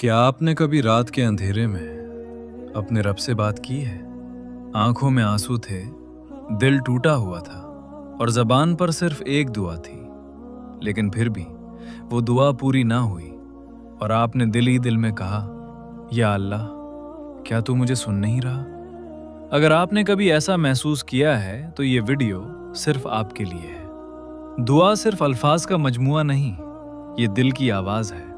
क्या आपने कभी रात के अंधेरे में अपने रब से बात की है? आंखों में आंसू थे, दिल टूटा हुआ था और जबान पर सिर्फ एक दुआ थी, लेकिन फिर भी वो दुआ पूरी ना हुई और आपने दिल ही दिल में कहा, या अल्लाह, क्या तू मुझे सुन नहीं रहा? अगर आपने कभी ऐसा महसूस किया है तो ये वीडियो सिर्फ आपके लिए है। दुआ सिर्फ अल्फाज का मजमुआ नहीं, ये दिल की आवाज है।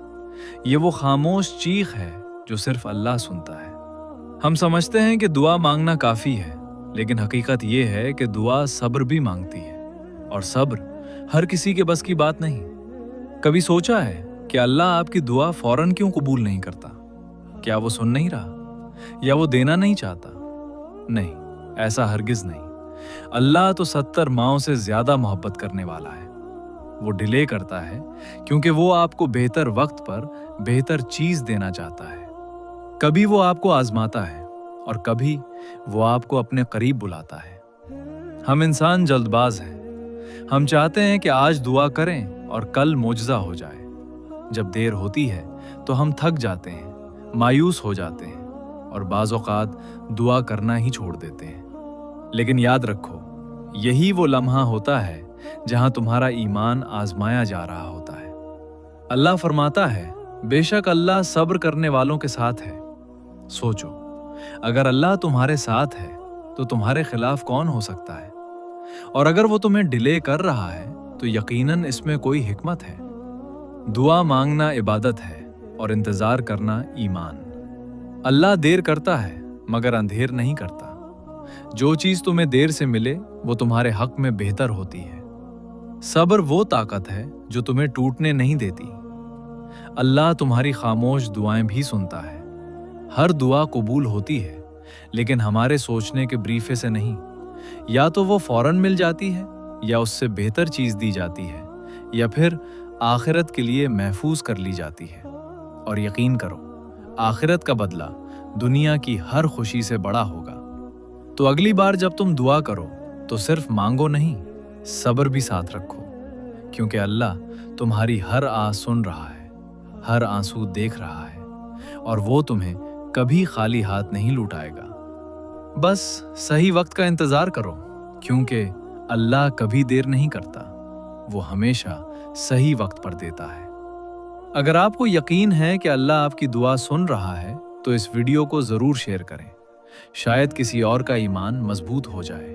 ये वो खामोश चीख है जो सिर्फ अल्लाह सुनता है। हम समझते हैं कि दुआ मांगना काफी है, लेकिन हकीकत ये है कि दुआ सब्र भी मांगती है, और सब्र हर किसी के बस की बात नहीं। कभी सोचा है कि अल्लाह आपकी दुआ फौरन क्यों कबूल नहीं करता? क्या वो सुन नहीं रहा, या वो देना नहीं चाहता? नहीं, ऐसा हरगिज नहीं। अल्लाह तो 70 माओं से ज्यादा मोहब्बत करने वाला है। वो डिले करता है क्योंकि वो आपको बेहतर वक्त पर बेहतर चीज देना चाहता है। कभी वो आपको आजमाता है और कभी वो आपको अपने करीब बुलाता है। हम इंसान जल्दबाज हैं। हम चाहते हैं कि आज दुआ करें और कल मोजज़ा हो जाए। जब देर होती है तो हम थक जाते हैं, मायूस हो जाते हैं और बाज़ औक़ात दुआ करना ही छोड़ देते हैं। लेकिन याद रखो, यही वो लम्हा होता है जहां तुम्हारा ईमान आजमाया जा रहा होता है। अल्लाह फरमाता है, बेशक अल्लाह सब्र करने वालों के साथ है। सोचो, अगर अल्लाह तुम्हारे साथ है तो तुम्हारे खिलाफ कौन हो सकता है? और अगर वो तुम्हें डिले कर रहा है तो यकीनन इसमें कोई हिकमत है। दुआ मांगना इबादत है और इंतजार करना ईमान। अल्लाह देर करता है मगर अंधेर नहीं करता। जो चीज तुम्हें देर से मिले वो तुम्हारे हक में बेहतर होती है। सब्र वो ताकत है जो तुम्हें टूटने नहीं देती। अल्लाह तुम्हारी खामोश दुआएं भी सुनता है। हर दुआ कबूल होती है, लेकिन हमारे सोचने के ब्रीफे से नहीं। या तो वो फौरन मिल जाती है, या उससे बेहतर चीज दी जाती है, या फिर आखिरत के लिए महफूज कर ली जाती है। और यकीन करो, आखिरत का बदला दुनिया की हर खुशी से बड़ा होगा। तो अगली बार जब तुम दुआ करो तो सिर्फ मांगो नहीं, सब्र भी साथ रखो, क्योंकि अल्लाह तुम्हारी हर आस सुन रहा है, हर आंसू देख रहा है, और वो तुम्हें कभी खाली हाथ नहीं लौटाएगा। बस सही वक्त का इंतजार करो, क्योंकि अल्लाह कभी देर नहीं करता, वो हमेशा सही वक्त पर देता है। अगर आपको यकीन है कि अल्लाह आपकी दुआ सुन रहा है तो इस वीडियो को जरूर शेयर करें। शायद किसी और का ईमान मजबूत हो जाए।